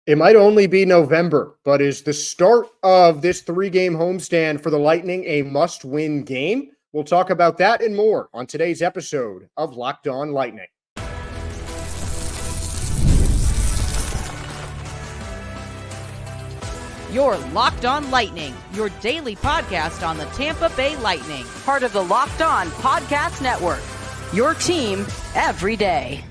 It might only be November, but is the start of this three-game homestand for the Lightning a must-win game? We'll talk about that and more on today's episode of Locked On Lightning. You're Locked On Lightning, your daily podcast on the Tampa Bay Lightning, part of the Locked On Podcast Network, your team every day.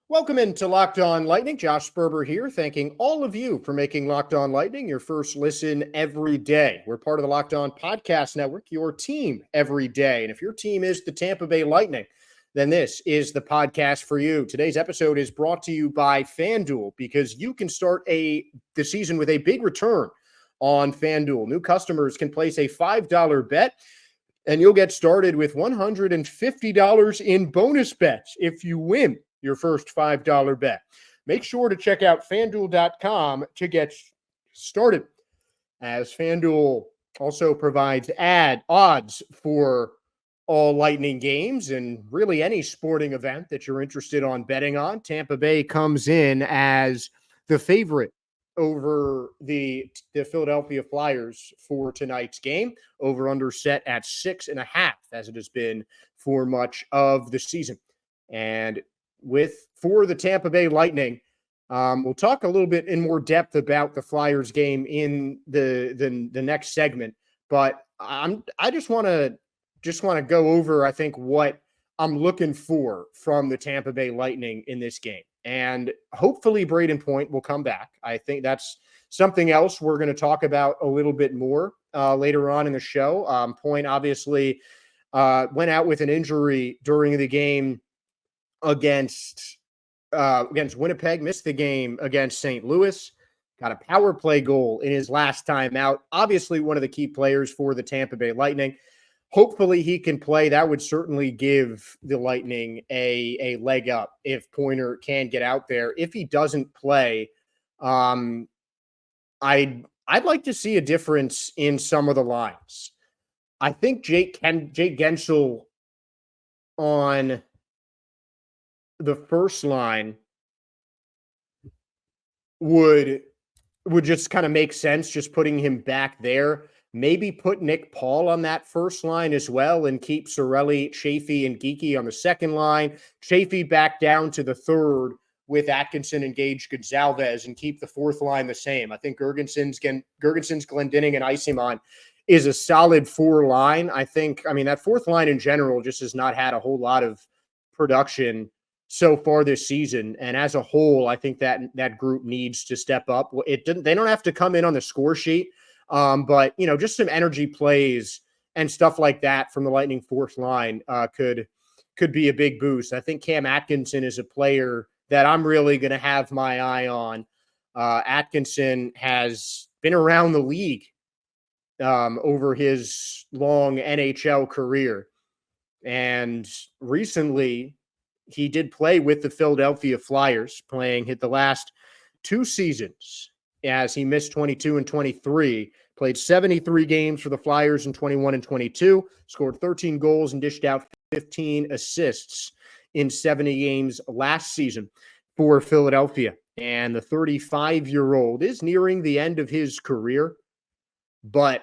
Welcome into Locked On Lightning. Josh Sperber here, thanking all of you for making Locked On Lightning your first listen every day. We're part of the Locked On Podcast Network, your team every day. And if your team is the Tampa Bay Lightning, then this is the podcast for you. Today's episode is brought to you by FanDuel because you can start the season with a big return on FanDuel. New customers can place a $5 bet, and you'll get started with $150 in bonus bets if you win your first $5 bet. Make sure to check out FanDuel.com to get started, as FanDuel also provides odds for all Lightning games and really any sporting event that you're interested on betting on. Tampa Bay comes in as the favorite over the Philadelphia Flyers for tonight's game. Over-under set at 6.5, as it has been for much of the season. And for the Tampa Bay Lightning, we'll talk a little bit in more depth about the Flyers game in the next segment. But I just want to go over, I think, what I'm looking for from the Tampa Bay Lightning in this game. And hopefully Brayden Point will come back. I think that's something else we're going to talk about a little bit more later on in the show. Point obviously went out with an injury during the game against Winnipeg, missed the game against St. Louis, got a power play goal in his last time out. Obviously one of the key players for the Tampa Bay Lightning. Hopefully he can play. That would certainly give the Lightning a leg up if Pointer can get out there. If he doesn't play, I'd like to see a difference in some of the lines. I think Jake Gensel on the first line would just kind of make sense, just putting him back there. Maybe put Nick Paul on that first line as well and keep Cirelli, Chaffee, and Geekie on the second line. Chaffee back down to the third with Atkinson and Gage Gonzalez and keep the fourth line the same. I think Gergenson's, Glendening, and Isimon is a solid four line. That fourth line in general just has not had a whole lot of production so far this season. And as a whole, I think that group needs to step up. They don't have to come in on the score sheet. But just some energy plays and stuff like that from the Lightning fourth line could be a big boost. I think Cam Atkinson is a player that I'm really going to have my eye on. Atkinson has been around the league over his long NHL career. And recently he did play with the Philadelphia Flyers, hit the last two seasons, as he missed 22 and 23, played 73 games for the Flyers in 21 and 22, scored 13 goals and dished out 15 assists in 70 games last season for Philadelphia. And the 35-year-old is nearing the end of his career. But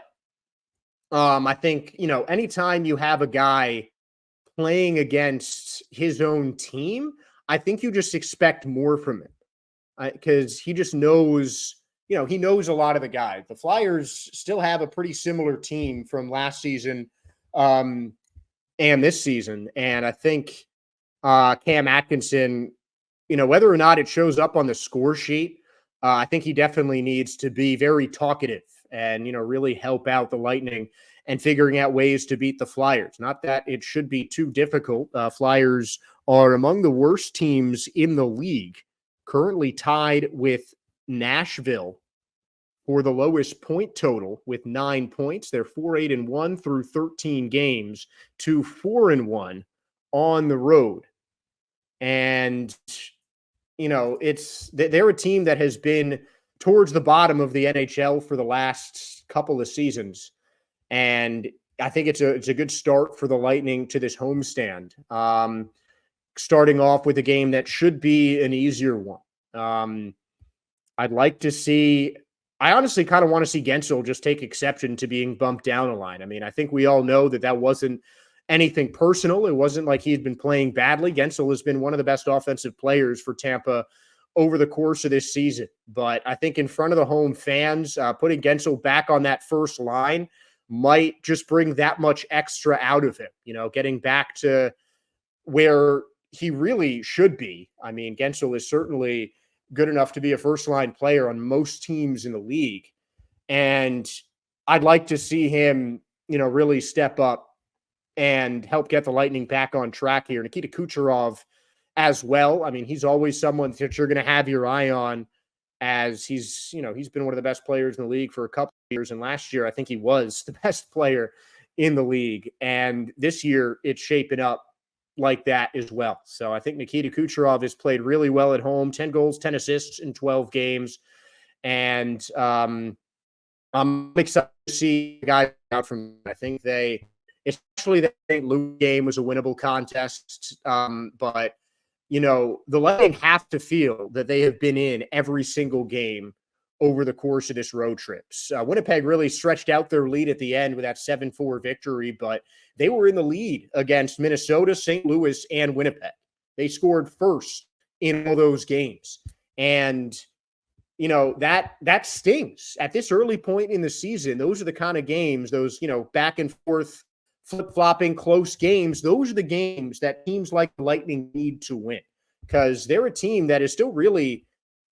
I think, anytime you have a guy playing against his own team, I think you just expect more from him. Because he just knows, he knows a lot of the guys. The Flyers still have a pretty similar team from last season and this season. And I think Cam Atkinson, whether or not it shows up on the score sheet, I think he definitely needs to be very talkative and, really help out the Lightning and figuring out ways to beat the Flyers. Not that it should be too difficult. Flyers are among the worst teams in the league, currently tied with Nashville for the lowest point total with 9 points. They're 4-8-1 through 13 games to 4-1 on the road. And, they're a team that has been towards the bottom of the NHL for the last couple of seasons. And I think it's a good start for the Lightning to this homestand. Starting off with a game that should be an easier one. I'd like to see I honestly kind of want to see Gensel just take exception to being bumped down a line. I mean, I think we all know that that wasn't anything personal. It wasn't like he had been playing badly. Gensel has been one of the best offensive players for Tampa over the course of this season. But I think in front of the home fans, putting Gensel back on that first line might just bring that much extra out of him, getting back to where he really should be. I mean, Gensel is certainly good enough to be a first line player on most teams in the league. And I'd like to see him, really step up and help get the Lightning back on track here. Nikita Kucherov as well. I mean, he's always someone that you're going to have your eye on, as he's been one of the best players in the league for a couple of years. And last year, I think he was the best player in the league. And this year it's shaping up like that as well. So I think Nikita Kucherov has played really well at home, 10 goals, 10 assists in 12 games. And I'm excited to see the guys out from, I think especially the St. Louis game was a winnable contest. But the Lightning have to feel that they have been in every single game over the course of this road trip. Winnipeg really stretched out their lead at the end with that 7-4 victory, but they were in the lead against Minnesota, St. Louis, and Winnipeg. They scored first in all those games. And, that stings. At this early point in the season, those are the kind of games, those, back and forth, flip-flopping, close games, those are the games that teams like the Lightning need to win, because they're a team that is still really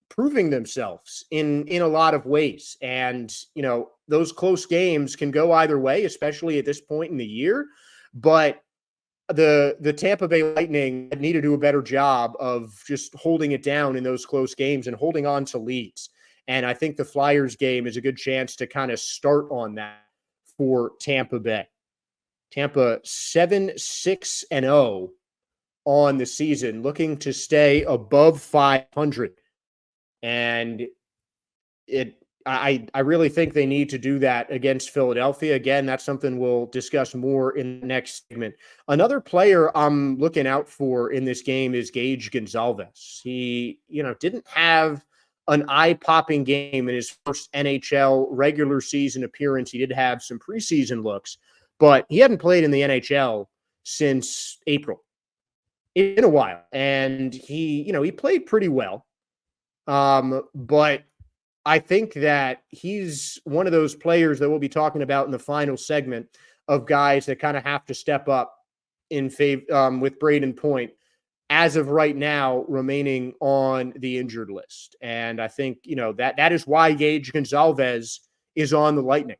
proving themselves in a lot of ways. And, those close games can go either way, especially at this point in the year. But the Tampa Bay Lightning need to do a better job of just holding it down in those close games and holding on to leads. And I think the Flyers game is a good chance to kind of start on that for Tampa Bay. Tampa 7-6-0 on the season, looking to stay above 500. And I really think they need to do that against Philadelphia. Again, that's something we'll discuss more in the next segment. Another player I'm looking out for in this game is Gage Gonzalez. He, didn't have an eye-popping game in his first NHL regular season appearance. He did have some preseason looks, but he hadn't played in the NHL since April. It's been a while, and he played pretty well. But I think that he's one of those players that we'll be talking about in the final segment of guys that kind of have to step up in favor with Brayden Point as of right now remaining on the injured list. And I think, that is why Gage Gonzalez is on the Lightning.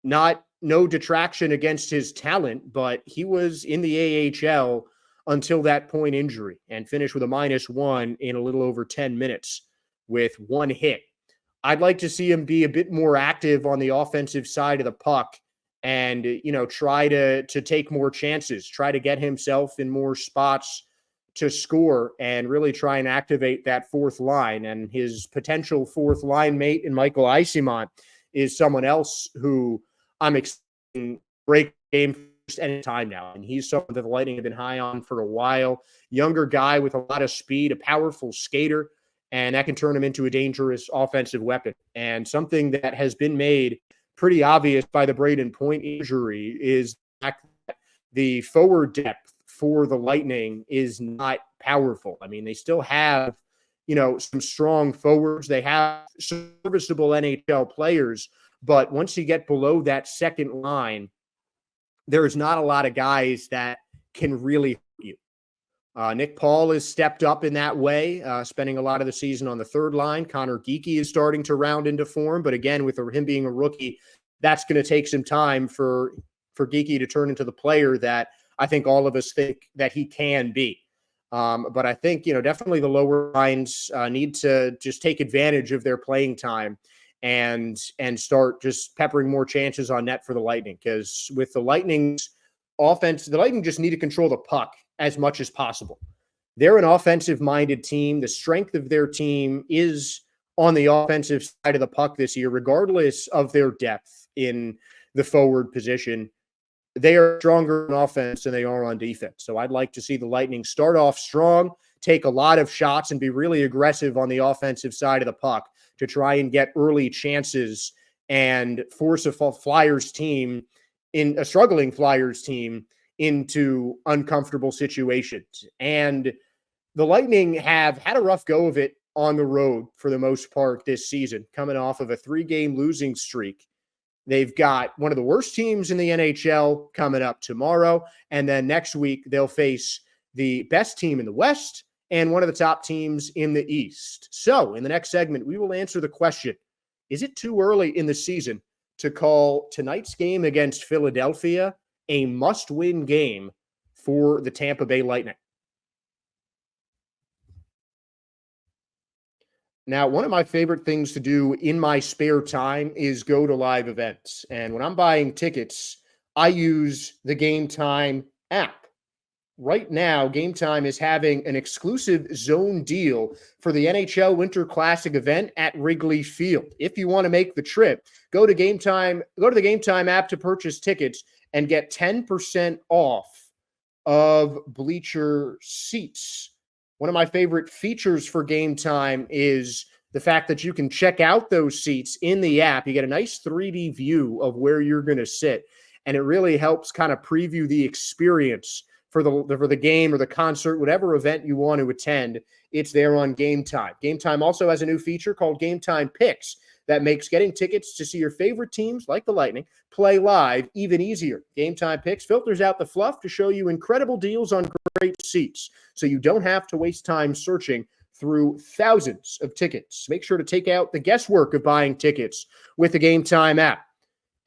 No detraction against his talent, but he was in the AHL until that point injury and finished with a -1 in a little over 10 minutes with one hit. I'd like to see him be a bit more active on the offensive side of the puck and, try to take more chances, try to get himself in more spots to score and really try and activate that fourth line. And his potential fourth line mate in Michael Eyssimont is someone else who I'm expecting break game any time now. And he's someone that the Lightning have been high on for a while. Younger guy with a lot of speed, a powerful skater, and that can turn him into a dangerous offensive weapon. And something that has been made pretty obvious by the Brayden Point injury is that the forward depth for the Lightning is not powerful. I mean, they still have, some strong forwards. They have serviceable NHL players, but once you get below that second line, there's not a lot of guys that can really hurt you. Nick Paul has stepped up in that way, spending a lot of the season on the third line. Connor Geekie is starting to round into form, but again, with him being a rookie, that's going to take some time for Geekie to turn into the player that I think all of us think that he can be. But I think, definitely the lower lines need to just take advantage of their playing time and start just peppering more chances on net for the Lightning. Because with the Lightning's offense, the Lightning just need to control the puck as much as possible. They're an offensive-minded team. The strength of their team is on the offensive side of the puck this year, regardless of their depth in the forward position. They are stronger on offense than they are on defense. So I'd like to see the Lightning start off strong, take a lot of shots and be really aggressive on the offensive side of the puck to try and get early chances and force a struggling Flyers team into uncomfortable situations. And the Lightning have had a rough go of it on the road for the most part this season, coming off of a 3-game losing streak. They've got one of the worst teams in the NHL coming up tomorrow. And then next week, they'll face the best team in the West and one of the top teams in the East. So in the next segment, we will answer the question, is it too early in the season to call tonight's game against Philadelphia a must-win game for the Tampa Bay Lightning? Now, one of my favorite things to do in my spare time is go to live events. And when I'm buying tickets, I use the Game Time app. Right now, Game Time is having an exclusive zone deal for the NHL Winter Classic event at Wrigley Field. If you want to make the trip, go to the Game Time app to purchase tickets and get 10% off of bleacher seats. One of my favorite features for Game Time is the fact that you can check out those seats in the app. You get a nice 3D view of where you're going to sit, and it really helps kind of preview the experience for the game or the concert, whatever event you want to attend. It's there on Game Time. Game Time also has a new feature called Game Time Picks that makes getting tickets to see your favorite teams, like the Lightning, play live even easier. Game Time Picks filters out the fluff to show you incredible deals on great seats, so you don't have to waste time searching through thousands of tickets. Make sure to take out the guesswork of buying tickets with the Game Time app.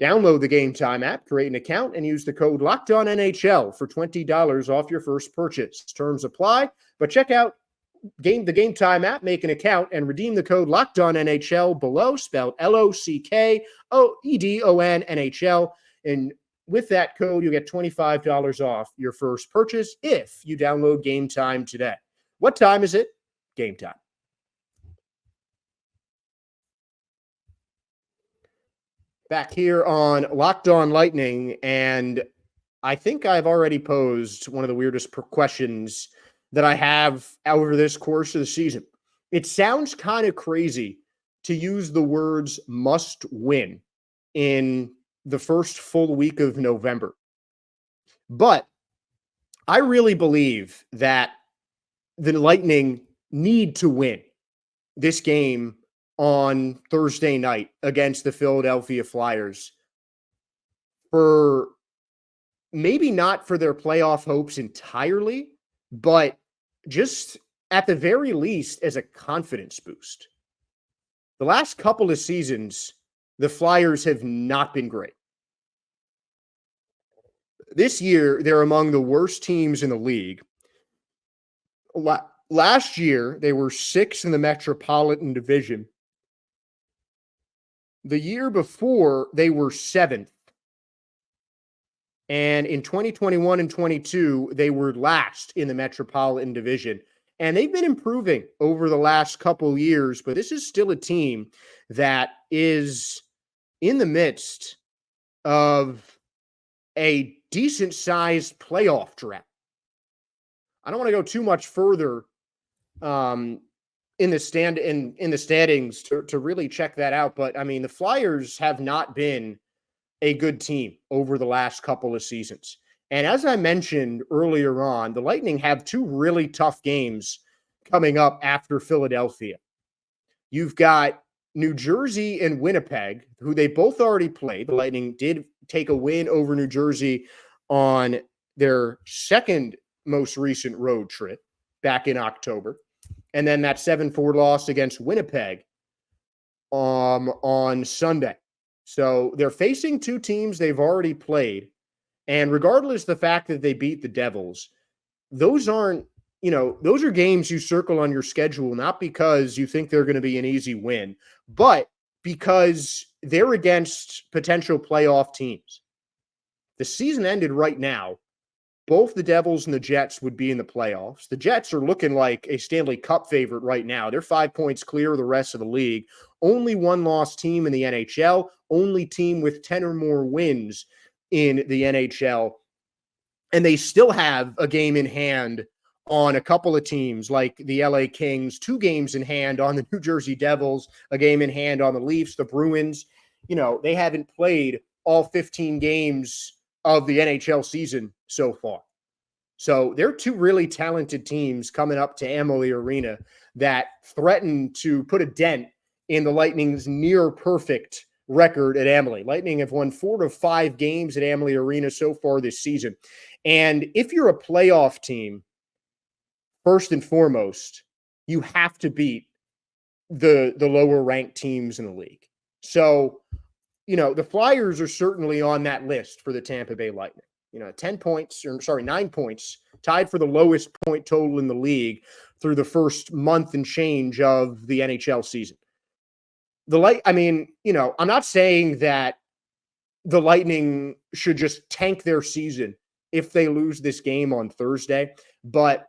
Download the Game Time app, create an account, and use the code LOCKEDONNHL for $20 off your first purchase. Terms apply, but check out the Game Time app, make an account, and redeem the code LOCKEDONNHL below, spelled LOCKEDONNHL. And with that code, you'll get $25 off your first purchase if you download Game Time today. What time is it? Game time. Back here on Locked On Lightning, and I think I've already posed one of the weirdest questions that I have over this course of the season. It sounds kind of crazy to use the words must win in the first full week of November. But I really believe that the Lightning need to win this game on Thursday night against the Philadelphia Flyers, for maybe not for their playoff hopes entirely, but just at the very least as a confidence boost. The last couple of seasons, the Flyers have not been great. This year, they're among the worst teams in the league. Last year, they were 6th in the Metropolitan Division. The year before, they were 7th. And in 2021 and 22, they were last in the Metropolitan Division. And they've been improving over the last couple years, but this is still a team that is in the midst of a decent-sized playoff drought. I don't want to go too much further in the standings to really check that out. But I mean, the Flyers have not been a good team over the last couple of seasons. And as I mentioned earlier on, the Lightning have 2 really tough games coming up after Philadelphia. You've got New Jersey and Winnipeg, who they both already played. The Lightning did take a win over New Jersey on their second most recent road trip back in October. And then that 7-4 loss against Winnipeg on Sunday. So they're facing 2 teams they've already played. And regardless of the fact that they beat the Devils, those are games you circle on your schedule, not because you think they're going to be an easy win, but because they're against potential playoff teams. The season ended right now, both the Devils and the Jets would be in the playoffs. The Jets are looking like a Stanley Cup favorite right now. They're 5 points clear of the rest of the league. Only 1-loss team in the NHL. Only team with 10 or more wins in the NHL. And they still have a game in hand on a couple of teams like the LA Kings, 2 games in hand on the New Jersey Devils, a game in hand on the Leafs, the Bruins. They haven't played all 15 games of the NHL season so far. So they're 2 really talented teams coming up to Amalie Arena that threaten to put a dent in the Lightning's near perfect record at Amalie. Lightning have won 4 of 5 games at Amalie Arena so far this season. And if you're a playoff team, first and foremost, you have to beat the lower ranked teams in the league. So, the Flyers are certainly on that list for the Tampa Bay Lightning. 9 points, tied for the lowest point total in the league through the first month and change of the NHL season. I'm not saying that the Lightning should just tank their season if they lose this game on Thursday, but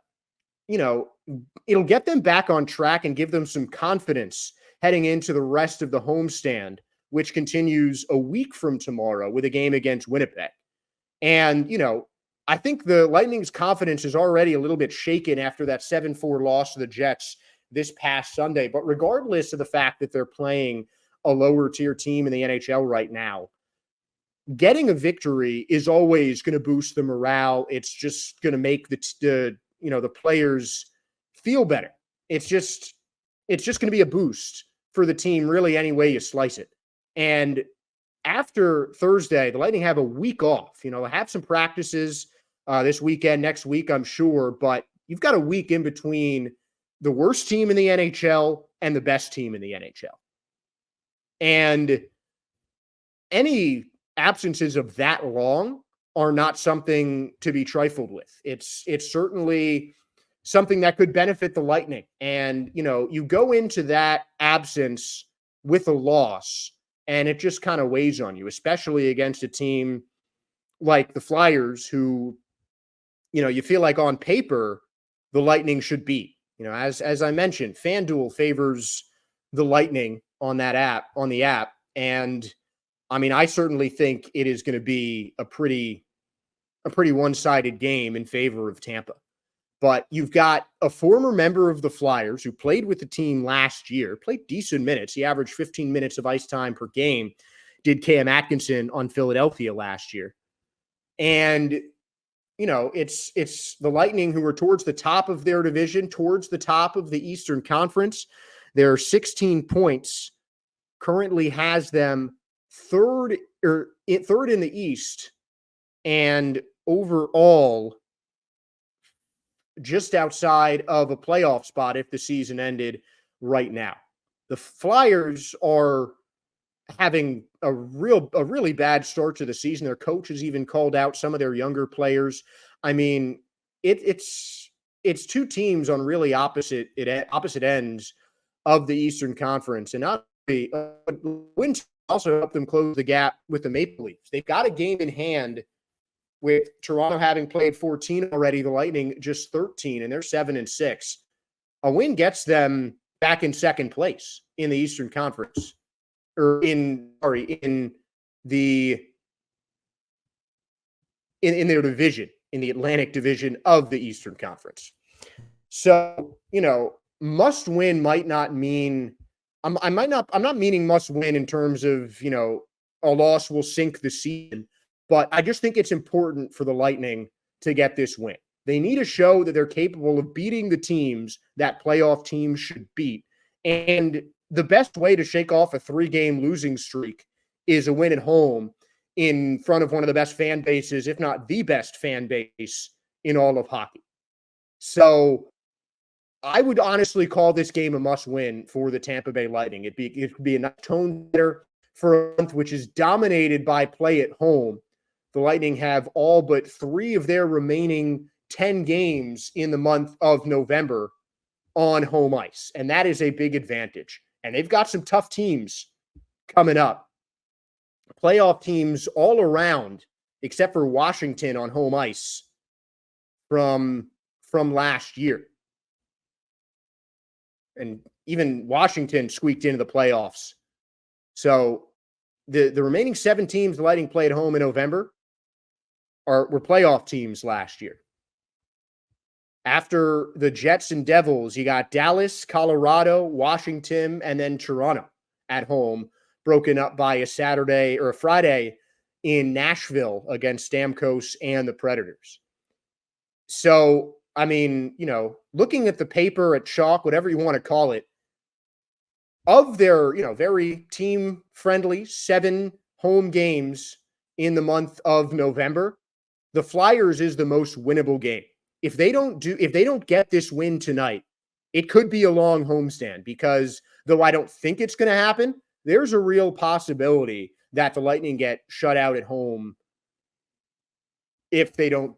it'll get them back on track and give them some confidence heading into the rest of the homestand, which continues a week from tomorrow with a game against Winnipeg. And, I think the Lightning's confidence is already a little bit shaken after that 7-4 loss to the Jets this past Sunday. But regardless of the fact that they're playing a lower tier team in the NHL right now, getting a victory is always going to boost the morale. It's just going to make the players feel better. It's just going to be a boost for the team, really, any way you slice it. And after Thursday, the Lightning have a week off. Have some practices this weekend, next week, I'm sure, but you've got a week in between the worst team in the NHL and the best team in the NHL. And any absences of that long are not something to be trifled with. It's certainly something that could benefit the Lightning. And, you go into that absence with a loss, and it just kind of weighs on you, especially against a team like the Flyers who, you feel like on paper, the Lightning should beat. As I mentioned, FanDuel favors the Lightning on the app. And I certainly think it is going to be a pretty one-sided game in favor of Tampa. But you've got a former member of the Flyers who played with the team last year, played decent minutes. He averaged 15 minutes of ice time per game, did Cam Atkinson on Philadelphia last year. And, it's the Lightning who are towards the top of their division, towards the top of the Eastern Conference. Their 16 points currently has them third in the East, and overall just outside of a playoff spot if the season ended right now. The Flyers are having a really bad start to the season. Their coach has even called out some of their younger players. It's 2 teams on really opposite ends of the Eastern Conference, and not wins also help them close the gap with the Maple Leafs. They've got a game in hand with Toronto having played 14 already, the Lightning just 13, and they're 7-6. A win gets them back in second place in the Eastern Conference, or in their division, in the Atlantic Division of the Eastern Conference. So, must win might not mean I'm not meaning must win in terms of, a loss will sink the season. But I just think it's important for the Lightning to get this win. They need to show that they're capable of beating the teams that playoff teams should beat. And the best way to shake off a 3-game losing streak is a win at home in front of one of the best fan bases, if not the best fan base in all of hockey. So I would honestly call this game a must-win for the Tampa Bay Lightning. It could be a tone setter for a month, which is dominated by play at home. The Lightning have all but 3 of their remaining 10 games in the month of November on home ice, and that is a big advantage. And they've got some tough teams coming up. Playoff teams all around, except for Washington on home ice from last year. And even Washington squeaked into the playoffs. So the remaining 7 teams the Lightning played home in November were playoff teams last year. After the Jets and Devils, you got Dallas, Colorado, Washington, and then Toronto at home, broken up by a Saturday or a Friday in Nashville against Stamkos and the Predators. So, I mean, looking at the paper, at chalk, whatever you want to call it, of their, very team-friendly 7 home games in the month of November, the Flyers is the most winnable game. If they don't get this win tonight, it could be a long homestand, because though I don't think it's going to happen, there's a real possibility that the Lightning get shut out at home if they don't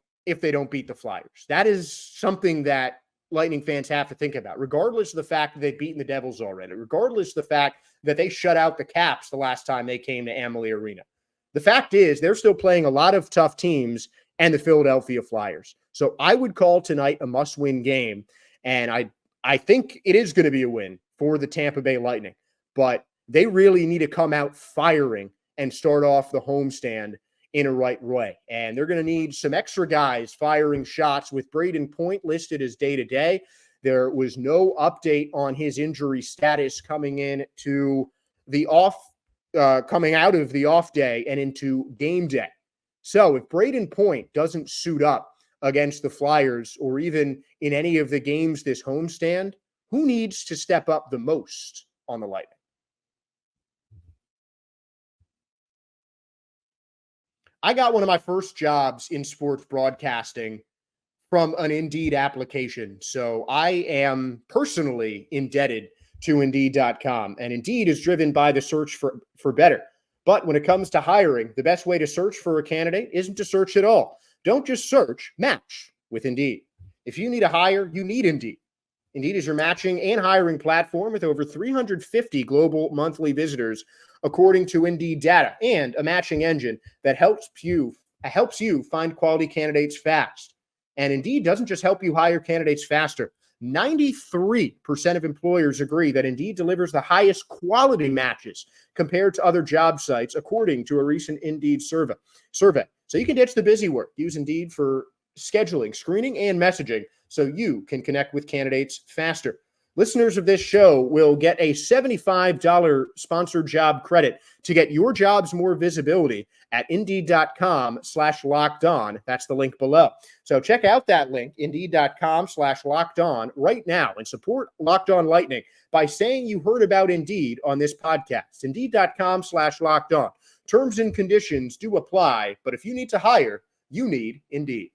beat the Flyers. That is something that Lightning fans have to think about, regardless of the fact that they've beaten the Devils already, regardless of the fact that they shut out the Caps the last time they came to Amalie Arena. The fact is, they're still playing a lot of tough teams and the Philadelphia Flyers. So I would call tonight a must-win game, and I think it is going to be a win for the Tampa Bay Lightning, but they really need to come out firing and start off the homestand in a right way. And they're going to need some extra guys firing shots, with Brayden Point listed as day-to-day. There was no update on his injury status coming out of the off day and into game day. So if Brayden Point doesn't suit up against the Flyers, or even in any of the games this homestand, who needs to step up the most on the Lightning? I got one of my first jobs in sports broadcasting from an Indeed application. So I am personally indebted to Indeed.com. And Indeed is driven by the search for better. But when it comes to hiring, the best way to search for a candidate isn't to search at all. Don't just search, match with Indeed. If you need a hire, you need Indeed. Indeed is your matching and hiring platform with over 350 global monthly visitors, according to Indeed data, and a matching engine that helps you find quality candidates fast. And Indeed doesn't just help you hire candidates faster. 93% of employers agree that Indeed delivers the highest quality matches compared to other job sites, according to a recent Indeed survey. So you can ditch the busy work. Use Indeed for scheduling, screening, and messaging so you can connect with candidates faster. Listeners of this show will get a $75 sponsored job credit to get your jobs more visibility at Indeed.com/lockedon. That's the link below. So check out that link, Indeed.com/lockedon, right now, and support Locked On Lightning by saying you heard about Indeed on this podcast. Indeed.com/lockedon. Terms and conditions do apply, but if you need to hire, you need Indeed.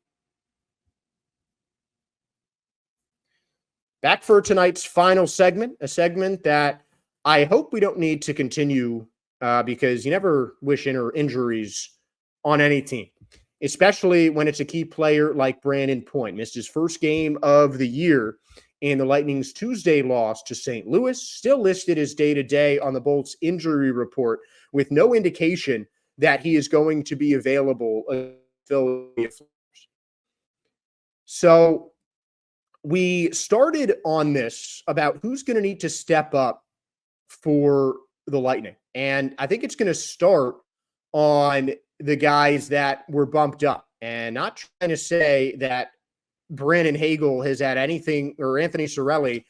Back for tonight's final segment, a segment that I hope we don't need to continue because you never wish injuries on any team, especially when it's a key player like Brayden Point. Missed his first game of the year in the Lightning's Tuesday loss to St. Louis, still listed as day-to-day on the Bolts injury report, with no indication that he is going to be available against Philadelphia Flyers. So we started on this about who's going to need to step up for the Lightning. And I think it's going to start on the guys that were bumped up. And not trying to say that Brandon Hagel has had anything, or Anthony Cirelli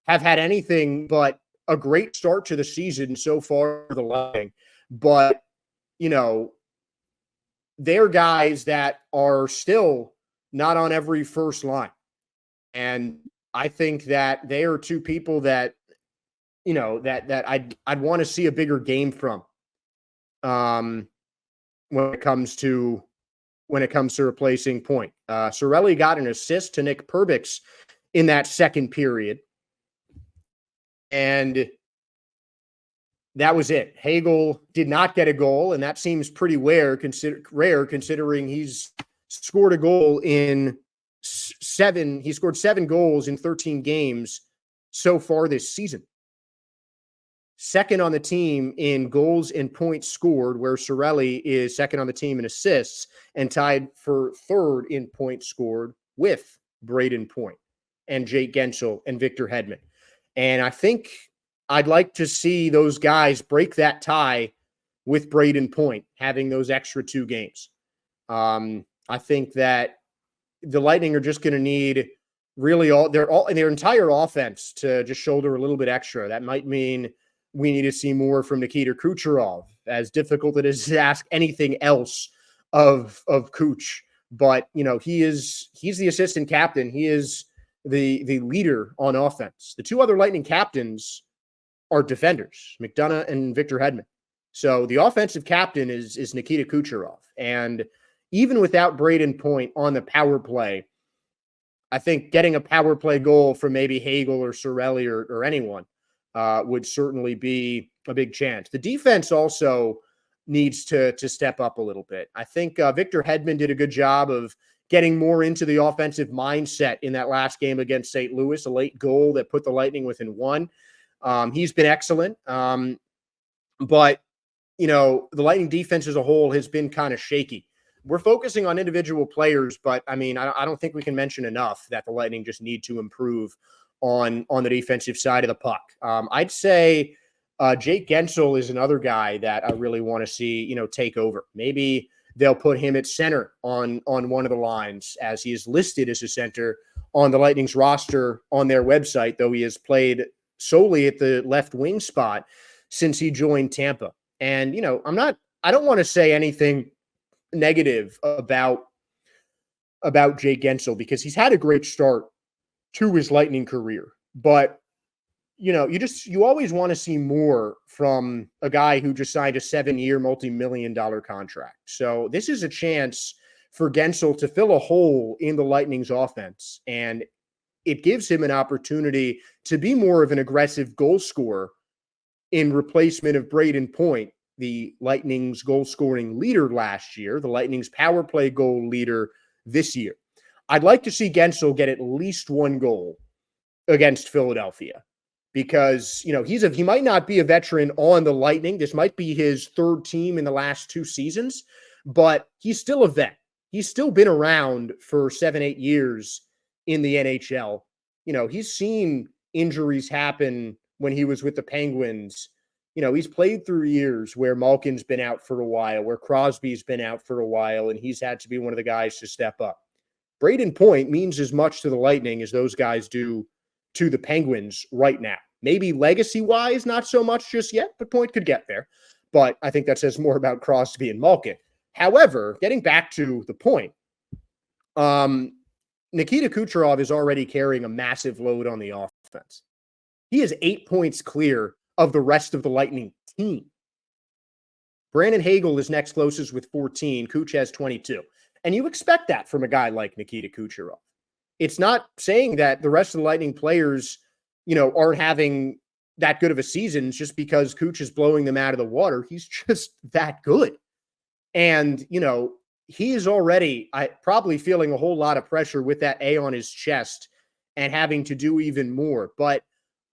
have had anything but a great start to the season so far for the Lightning. But, they're guys that are still not on every first line. And I think that they are two people that, that I'd want to see a bigger game from when it comes to replacing Point. Cirelli got an assist to Nick Perbix in that second period, and that was it. Hagel did not get a goal, and that seems pretty rare considering he's scored a goal in he scored 7 goals in 13 games so far this season. Second on the team in goals and points scored, where Cirelli is second on the team in assists and tied for third in points scored with Brayden Point and Jake Gensel and Victor Hedman. And I think I'd like to see those guys break that tie with Brayden Point having those extra 2 games. I think that the Lightning are just going to need really their entire offense to just shoulder a little bit extra. That might mean we need to see more from Nikita Kucherov, as difficult it is to ask anything else of Kuch. But, he's the assistant captain. He is the leader on offense. The two other Lightning captains are defenders, McDonough and Victor Hedman. So the offensive captain is Nikita Kucherov. And even without Brayden Point on the power play, I think getting a power play goal from maybe Hagel or Cirelli or anyone would certainly be a big chance. The defense also needs to step up a little bit. I think Victor Hedman did a good job of getting more into the offensive mindset in that last game against St. Louis, a late goal that put the Lightning within one. He's been excellent. But, the Lightning defense as a whole has been kind of shaky. We're focusing on individual players, but I don't think we can mention enough that the Lightning just need to improve on the defensive side of the puck. I'd say Jake Gensel is another guy that I really want to see, take over. Maybe they'll put him at center on one of the lines, as he is listed as a center on the Lightning's roster on their website, though he has played solely at the left wing spot since he joined Tampa. And, I don't want to say anything negative about Jake Gensel, because he's had a great start to his Lightning career. But, you always want to see more from a guy who just signed a 7-year, multi-million-dollar contract. So this is a chance for Gensel to fill a hole in the Lightning's offense. And it gives him an opportunity to be more of an aggressive goal scorer in replacement of Brayden Point, the Lightning's goal-scoring leader last year, the Lightning's power play goal leader this year. I'd like to see Gensel get at least one goal against Philadelphia, because, he might not be a veteran on the Lightning. This might be his third team in the last 2 seasons, but he's still a vet. He's still been around for 7-8 years in the NHL. He's seen injuries happen when he was with the Penguins. He's played through years where Malkin's been out for a while, where Crosby's been out for a while, and he's had to be one of the guys to step up. Brayden Point means as much to the Lightning as those guys do to the Penguins right now. Maybe legacy-wise, not so much just yet, but Point could get there. But I think that says more about Crosby and Malkin. However, getting back to the point, Nikita Kucherov is already carrying a massive load on the offense. He is 8 points clear of the rest of the Lightning team. Brandon Hagel is next closest with 14. Kuch has 22. And you expect that from a guy like Nikita Kucherov. It's not saying that the rest of the Lightning players, aren't having that good of a season just because Kuch is blowing them out of the water. He's just that good. And, he is already probably feeling a whole lot of pressure with that A on his chest and having to do even more. But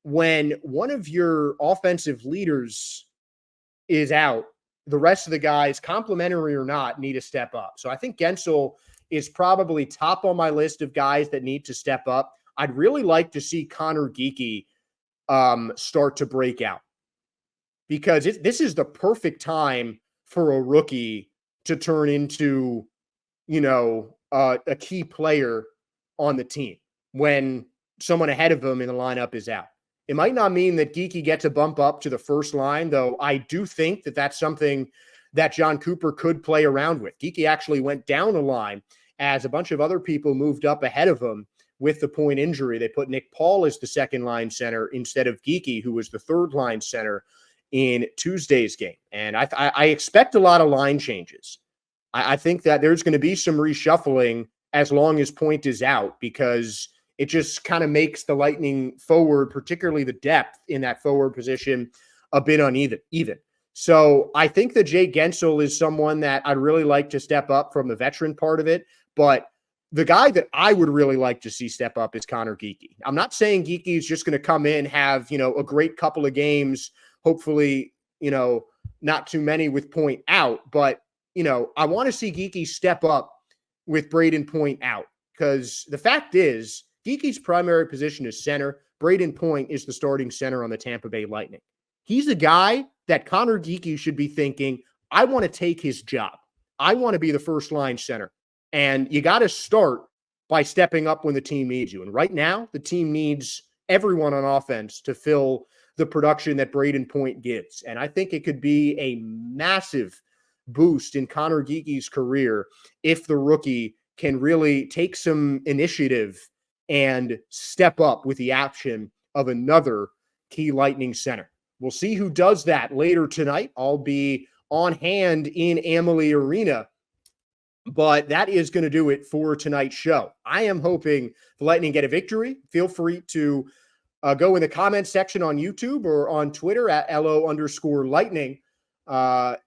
when one of your offensive leaders is out, the rest of the guys, complimentary or not, need to step up. So I think Gensel is probably top on my list of guys that need to step up. I'd really like to see Connor Geekie start to break out, because this is the perfect time for a rookie to turn into, a key player on the team when someone ahead of him in the lineup is out. It might not mean that Geekie gets a bump up to the first line, though I do think that that's something that John Cooper could play around with. Geekie actually went down a line as a bunch of other people moved up ahead of him with the Point injury. They put Nick Paul as the second line center instead of Geekie, who was the third line center in Tuesday's game. And I expect a lot of line changes. I think that there's going to be some reshuffling as long as Point is out, because it just kind of makes the Lightning forward, particularly the depth in that forward position, a bit uneven. So I think that Jay Gensel is someone that I'd really like to step up from the veteran part of it. But the guy that I would really like to see step up is Connor Geekie. I'm not saying Geekie is just going to come in, have, a great couple of games, hopefully, not too many with Point out. But, I want to see Geekie step up with Brayden Point out, because the fact is, Geekie's primary position is center. Brayden Point is the starting center on the Tampa Bay Lightning. He's a guy that Connor Geekie should be thinking, I want to take his job. I want to be the first line center. And you got to start by stepping up when the team needs you. And right now, the team needs everyone on offense to fill the production that Brayden Point gives. And I think it could be a massive boost in Connor Geeky's career if the rookie can really take some initiative and step up with the action of another key Lightning center. We'll see who does that later tonight. I'll be on hand in Amalie Arena, but that is going to do it for tonight's show. I am hoping the Lightning get a victory. Feel free to go in the comments section on YouTube or on Twitter at LO_Lightning.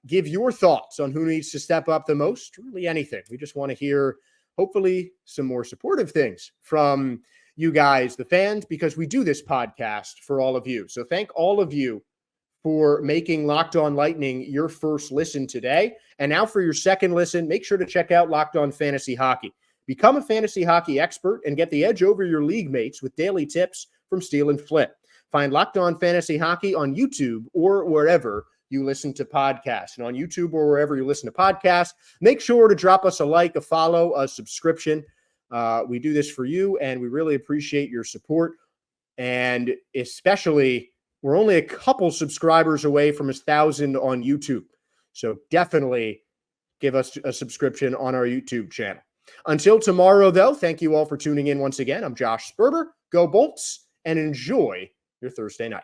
Give your thoughts on who needs to step up the most, really anything. We just want to hear, hopefully, some more supportive things from you guys, the fans, because we do this podcast for all of you. So thank all of you for making Locked On Lightning your first listen today. And now for your second listen, make sure to check out Locked On Fantasy Hockey. Become a fantasy hockey expert and get the edge over your league mates with daily tips from Steele and Flip. Find Locked On Fantasy Hockey on YouTube or wherever you listen to podcasts. And on YouTube or wherever you listen to podcasts, make sure to drop us a like, a follow, a subscription. We do this for you, and we really appreciate your support. And especially, we're only a couple subscribers away from 1,000 on YouTube. So definitely give us a subscription on our YouTube channel. Until tomorrow, though, thank you all for tuning in once again. I'm Josh Sperber. Go Bolts, and enjoy your Thursday night.